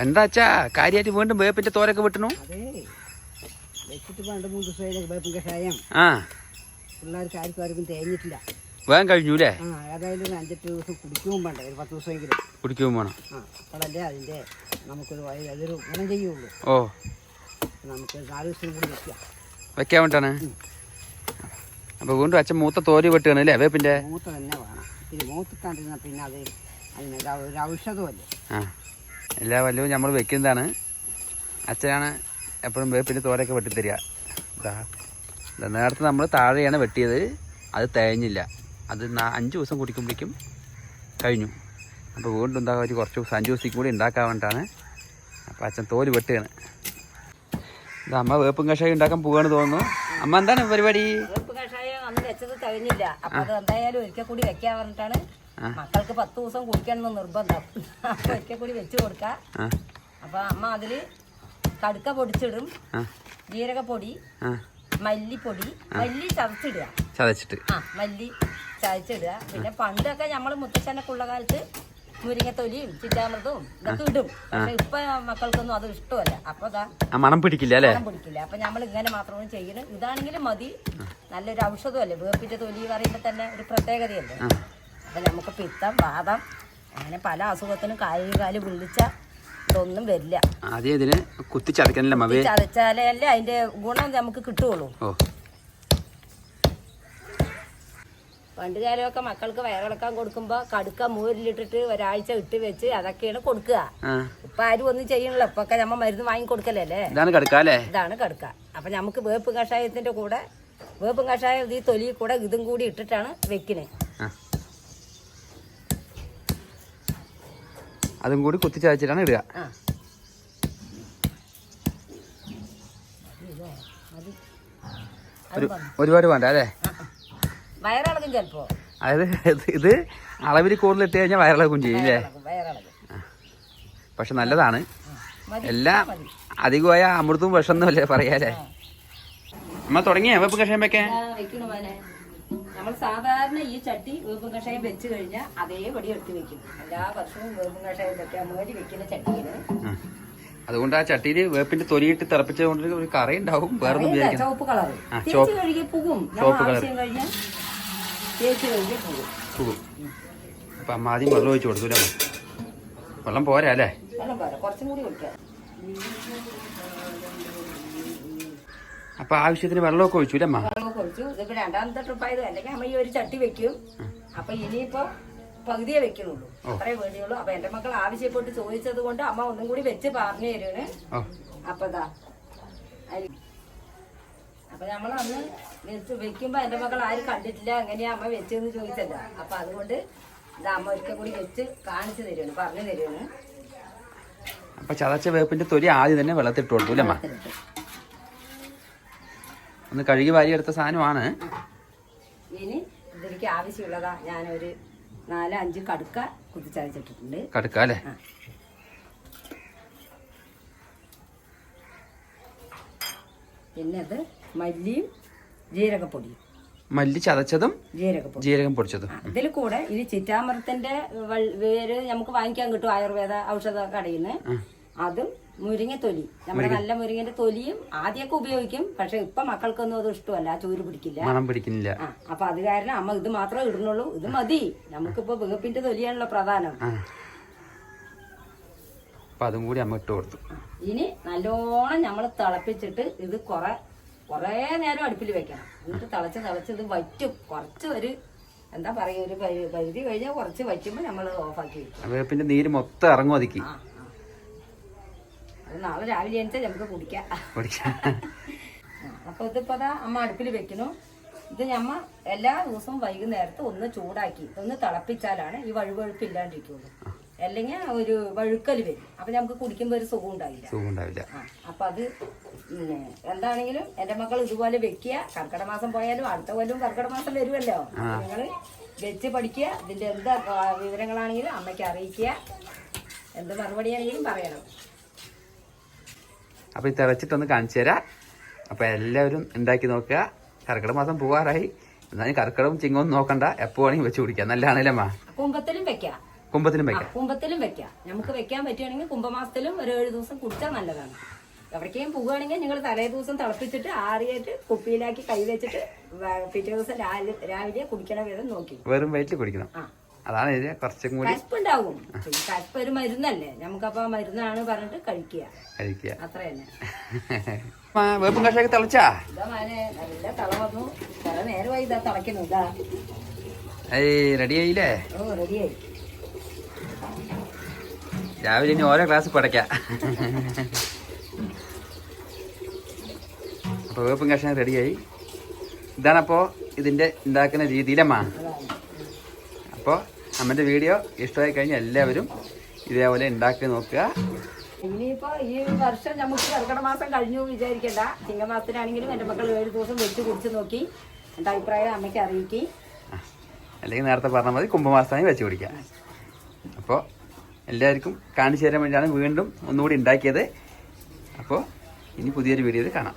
എന്താ വെച്ചാ കാര്യമായിട്ട് വീണ്ടും വേപ്പിന്റെ തോരൊക്കെ വെട്ടണു. ആ പിള്ളേർക്ക് ആർക്കും തേഞ്ഞിട്ടില്ല. വേഗം കഴിഞ്ഞു അല്ലേ? ഏതായാലും 5-8 ദിവസം കുടിക്കുമ്പോൾ വേണ്ട, ഒരു 10 ദിവസമെങ്കിലും കുടിക്കുമ്പോൾ വേണം. അപ്പോഴല്ലേ അതിൻ്റെ അതൊരു ഗുണം ചെയ്യുള്ളൂ. ഓ നമുക്ക് 4 ദിവസം കൂടി വെക്കാൻ വേണ്ടിട്ടാണ്. അപ്പൊ വീണ്ടും അച്ഛൻ മൂത്ത തോരി വെട്ടുകയാണ് അല്ലേ വേപ്പിന്റെ? മൂത്ത തന്നെ വേണം. പിന്നെ മൂത്തിക്കാണ്ടിരുന്ന പിന്നെ അതിന് ഒരു ഔഷധമല്ലേ. ആ എല്ലാ വല്ലതും നമ്മൾ വെക്കുന്നതാണ്. അച്ഛനാണ് എപ്പോഴും വേപ്പിന്റെ തോരൊക്കെ വെട്ടിത്തരിക. നേരത്തെ നമ്മൾ താഴെയാണ് വെട്ടിയത്, അത് തേഞ്ഞില്ല. അത് 5 ദിവസം കുടിക്കുമ്പോഴേക്കും കഴിഞ്ഞു. അപ്പോൾ വീണ്ടും എന്താ കുറച്ച് ദിവസം 5 ദിവസത്തേക്ക് കൂടി ഉണ്ടാക്കാൻ വേണ്ടിയിട്ടാണ്. അപ്പോൾ അച്ഛൻ തോല് വെട്ടുകയാണ്. ഇത് അമ്മ വേപ്പും കഷായം ഉണ്ടാക്കാൻ പോവാണ് തോന്നുന്നു. അമ്മ എന്താണ് പരിപാടി? വേപ്പ് കഷായം അന്ന് വെച്ചത് കഴിഞ്ഞില്ല. അപ്പൊ അത് എന്തായാലും ഒരിക്കൽ കൂടി വെക്കാൻ പറഞ്ഞിട്ടാണ്. മക്കൾക്ക് 10 ദിവസം കുടിക്കണം നിർബന്ധം. അപ്പൊ ഒരിക്കൽ കൂടി വെച്ച് കൊടുക്കാം. അപ്പൊ അമ്മ അതില് കടുക്ക പൊടിച്ചിടും, ജീരകപ്പൊടി, മല്ലിപ്പൊടി, മല്ലി ചതച്ചിടുക. മല്ലി ചതച്ചിടുക. പിന്നെ പണ്ടൊക്കെ നമ്മള് മുത്തച്ഛനൊക്കെ ഉള്ള കാലത്ത് മുരിങ്ങത്തൊലിയും ചിറ്റാമൃതവും ഇതൊക്കെ ഇടും. പക്ഷെ ഇപ്പൊ മക്കൾക്കൊന്നും അത് ഇഷ്ടമല്ല. അപ്പൊ മണം പിടിക്കില്ല. അപ്പൊ നമ്മൾ ഇങ്ങനെ മാത്രമാണ് ചെയ്യുന്നത്. ഇതാണെങ്കിലും മതി. നല്ലൊരു ഔഷധമല്ലേ വേപ്പിന്റെ തൊലി പറയുമ്പോ തന്നെ ഒരു പ്രത്യേകതയല്ലേ. അപ്പൊ നമുക്ക് പിത്തം, വാദം, അങ്ങനെ പല അസുഖത്തിനും കാല് വിളിച്ച ഇതൊന്നും വരില്ല. ചതച്ചാലേ അല്ലേ അതിന്റെ ഗുണം നമുക്ക് കിട്ടുള്ളൂ. പണ്ട് കാലമൊക്കെ മക്കൾക്ക് വയറിളക്കാൻ കൊടുക്കുമ്പോ കടുക്ക മോരിലിട്ടിട്ട് ഒരാഴ്ച ഇട്ട് വെച്ച് അതൊക്കെയാണ് കൊടുക്കുക. ഇപ്പൊ ആരും ഒന്നും ചെയ്യണല്ലോ. ഇപ്പൊ ഒക്കെ നമ്മ മരുന്ന് വാങ്ങി കൊടുക്കലല്ലേ. ഇതാണ് കടുക്ക. അപ്പൊ നമുക്ക് വേപ്പ് കഷായത്തിന്റെ കൂടെ വേപ്പും കഷായം ഈ തൊലി കൂടെ ഇതും കൂടി ഇട്ടിട്ടാണ് വെക്കുന്നത്. അതും കൂടി കുത്തി ചതച്ചിട്ടാണ് ഇടുക. ഒരുപാട് വേണ്ട അല്ലേ? വയറിളകും ചിലപ്പോ. അതായത് ഇത് അളവിൽ കൂടുതൽ ഇട്ട് കഴിഞ്ഞാൽ വയറിളകും ചെയ്യില്ലേ? പക്ഷെ നല്ലതാണ്. എല്ലാം അധികമായ അമൃതവും വിഷമൊന്നും അല്ലേ പറയാല്ലേ? അമ്മ തുടങ്ങിയ വേപ്പ് കഷായം വെക്കാൻ നമ്മൾ സാധാരണ ഈ ചട്ടി വേപ്പും കഷായം വെച്ച് കഴിഞ്ഞാൽ അതേപടി എടുത്ത് വെക്കും. എല്ലാ വർഷവും വേപ്പും കഷായം വെക്കാൻ വേണ്ടി വെക്കുന്ന ചട്ടിയില്. അതുകൊണ്ട് ആ ചട്ടിയില് വേപ്പിന്റെ തൊലിയിട്ട് തിളപ്പിച്ചുകൊണ്ട് ഒരു കറി ഉണ്ടാവും. വേറെ ചുവപ്പ് കളർ തേച്ച് കഴുകി പോകും. ആവശ്യം കഴിഞ്ഞാൽ തേച്ച് കഴുകി പോകും. അപ്പൊ അമ്മ ആദ്യം വെള്ളം ഒഴിച്ചു കൊടുത്തൂല. വെള്ളം പോരാ അല്ലേ? വെള്ളം പോരാ, കുറച്ചും കൂടി കൊടുക്കുക. അപ്പൊ ആവശ്യത്തിന് വെള്ളമൊക്കെ ഒഴിച്ചു അമ്മ? വെള്ളമൊക്കെ ഒഴിച്ചു. ഇതിപ്പോ 2ാമത്തെ ട്രിപ്പായത്. അല്ലെങ്കിൽ അമ്മ ഈ ഒരു ചട്ടി വെക്കും. അപ്പൊ ഇനിയിപ്പോ പകുതിയെ വെക്കുന്നുള്ളൂ, അത്രേ വേണ്ടിയുള്ളൂ. അപ്പൊ എന്റെ മക്കൾ ആവശ്യപ്പെട്ട് ചോദിച്ചത് കൊണ്ട് അമ്മ ഒന്നും കൂടി വെച്ച് പറഞ്ഞു തരുവാണ്. അപ്പൊ അപ്പൊ നമ്മൾ അന്ന് വെക്കുമ്പോ എന്റെ മക്കൾ ആരും കണ്ടിട്ടില്ല, എങ്ങനെയാ അമ്മ വെച്ചെന്ന് ചോദിച്ചല്ല. അപ്പൊ അതുകൊണ്ട് ഇത് അമ്മ ഒരിക്കൽ കൂടി വെച്ച് കാണിച്ചു തരുവാണ്, പറഞ്ഞു തരുവാണ്. അപ്പൊ ചതച്ച വേപ്പിന്റെ തൊലി ആദ്യം തന്നെ വെള്ളത്തിട്ട് കൊടുത്തു അമ്മ. ഒന്ന് കഴുകി വാരിയെടുത്ത സാധനമാണ്. ഇനി ഇതിലേക്ക് ആവശ്യമുള്ളതാ ഞാനൊരു 4-5 കടുക്ക കുത്തിച്ചതച്ചിട്ടിട്ടുണ്ട്. കടുക്ക അല്ലേ? പിന്നെ അത് മല്ലിയും ജീരകപ്പൊടിയും. മല്ലി ചതച്ചതും ജീരകം പൊടിച്ചതും. ഇതിൽ കൂടെ ഈ ചിറ്റാമൃതത്തിന്റെ വേര് നമുക്ക് വാങ്ങിക്കാൻ കിട്ടും ആയുർവേദ ഔഷധ കടയിൽ നിന്ന്. അതും മുരിങ്ങത്തൊലി, നമ്മുടെ നല്ല മുരിങ്ങന്റെ തൊലിയും ആദ്യമൊക്കെ ഉപയോഗിക്കും. പക്ഷെ ഇപ്പൊ മക്കൾക്കൊന്നും അത് ഇഷ്ടമല്ല, ചൂര് പിടിക്കില്ല. അപ്പൊ അത് കാരണം അമ്മ ഇത് മാത്രമേ ഇടുന്നുള്ളൂ. ഇത് മതി. നമുക്കിപ്പോ വേപ്പിന്റെ തൊലിയാണല്ലോ പ്രധാനം. അതും കൂടി അമ്മ ഇട്ട് കൊടുത്തു. ഇനി നല്ലോണം നമ്മൾ തിളപ്പിച്ചിട്ട് ഇത് കൊറേ നേരം അടുപ്പിൽ വെക്കണം. എന്നിട്ട് തിളച്ച് ഇത് വറ്റും. കുറച്ച് ഒരു എന്താ പറയാ, ഒരു പരിധി കഴിഞ്ഞാൽ കുറച്ച് വറ്റുമ്പോ നമ്മൾ ഓഫാക്കി വെക്കും. വേപ്പിന്റെ നീര് മൊത്തം ഇറങ്ങും അതിക്ക്. അത് നാളെ രാവിലെ ആയിട്ട് നമുക്ക് കുടിക്കാം. അപ്പൊ ഇതിപ്പോ അമ്മ അടുപ്പിൽ വെക്കുന്നു. ഇത് ഞമ്മ എല്ലാ ദിവസവും വൈകുന്നേരത്ത് ഒന്ന് ചൂടാക്കി ഒന്ന് തിളപ്പിച്ചാലാണ് ഈ വഴുവഴുപ്പ് ഇല്ലാണ്ടിരിക്കുള്ളൂ. അല്ലെങ്കിൽ ഒരു വഴുക്കൽ വരും. അപ്പൊ നമുക്ക് കുടിക്കുമ്പോ ഒരു സുഖം ഉണ്ടാവില്ല. അപ്പൊ അത് എന്താണെങ്കിലും എന്റെ മക്കൾ ഇതുപോലെ വെക്കുക. കർക്കിടക മാസം പോയാലും അടുത്ത കൊല്ലം കർക്കിടക മാസം വരുമല്ലോ. നിങ്ങള് വെച്ച് പഠിക്കുക. ഇതിന്റെ എന്താ വിവരങ്ങളാണെങ്കിലും അമ്മയ്ക്ക് അറിയിക്കുക. എന്ത് മറുപടിയാണെങ്കിലും പറയണം. അപ്പൊ ഇത് തിളച്ചിട്ടൊന്ന് കാണിച്ചു തരാം. അപ്പൊ എല്ലാവരും ഉണ്ടാക്കി നോക്കുക. കർക്കിടക മാസം പോവാറായി. എന്നാലും കർക്കിടവും ചിങ്ങവും നോക്കണ്ട, എപ്പോ വേണമെങ്കിൽ വെച്ച് കുടിക്കാം. നല്ലതാണല്ലേ അമ്മ? കുമ്പത്തിലും വെക്കാം. കുംഭത്തിലും വെക്കാം. കുംഭത്തിലും വെക്കാം. നമുക്ക് വെക്കാൻ പറ്റുകയാണെങ്കിൽ കുംഭമാസത്തിലും ഒരു 7 ദിവസം കുടിച്ചാൽ നല്ലതാണ്. എവിടേക്കും പോവുകയാണെങ്കിൽ നിങ്ങൾ തലേ ദിവസം തിളപ്പിച്ചിട്ട് ആറിയിട്ട് കുപ്പിയിലാക്കി കൈ വെച്ചിട്ട് പിറ്റേ ദിവസം രാവിലെ കുടിക്കണ വിധം നോക്കി വെറും വയറ്റിൽ കുടിക്കണം. അതാണ് ഇത് കുറച്ചും കൂടി കശപ്പുണ്ടാവും. കശപ്പ് ഒരു മരുന്നല്ലേ, നമുക്കപ്പോ മരുന്നാണ് പറഞ്ഞിട്ട് കഴിക്കുക അത്ര തന്നെ. വേപ്പും കഷായൊക്കെ തിളച്ചാ ഇതാ മാനെ നല്ല തള വന്നു. കുറെ നേരമായി ഇതാ തിളയ്ക്കുന്നു. ഇതാ റെഡി ആയില്ലേ? ഓ റെഡിയായി. രാവിലെ ഇനി ഓരോ ഗ്ലാസ് പടയ്ക്കാം. അപ്പോൾ വേപ്പും കഷായം റെഡിയായി. ഇതാണപ്പോൾ ഇതിൻ്റെ ഉണ്ടാക്കുന്ന രീതിയിലമ്മ. അപ്പോൾ അമ്മൻ്റെ വീഡിയോ ഇഷ്ടമായി കഴിഞ്ഞാൽ എല്ലാവരും ഇതേപോലെ ഉണ്ടാക്കി നോക്കുക. ഇനിയിപ്പോ ഈ വർഷം നമുക്ക് കർക്കിടക മാസം കഴിഞ്ഞു വിചാരിക്കണ്ട. ചിങ്ങമാസത്തിനാണെങ്കിലും എൻ്റെ മക്കൾ 7 ദിവസം വെച്ച് കുടിച്ച് നോക്കി എൻ്റെ അഭിപ്രായം അമ്മയ്ക്ക് അറിയിക്കി. അല്ലെങ്കിൽ നേരത്തെ പറഞ്ഞാൽ മതി, കുംഭമാസമായി വെച്ച് കുടിക്കാം. അപ്പോൾ എല്ലാവർക്കും കാണിച്ചു തരാൻ വേണ്ടിയാണ് വീണ്ടും ഒന്നുകൂടി ഉണ്ടാക്കിയത്. അപ്പോൾ ഇനി പുതിയൊരു വീഡിയോയിൽ കാണാം.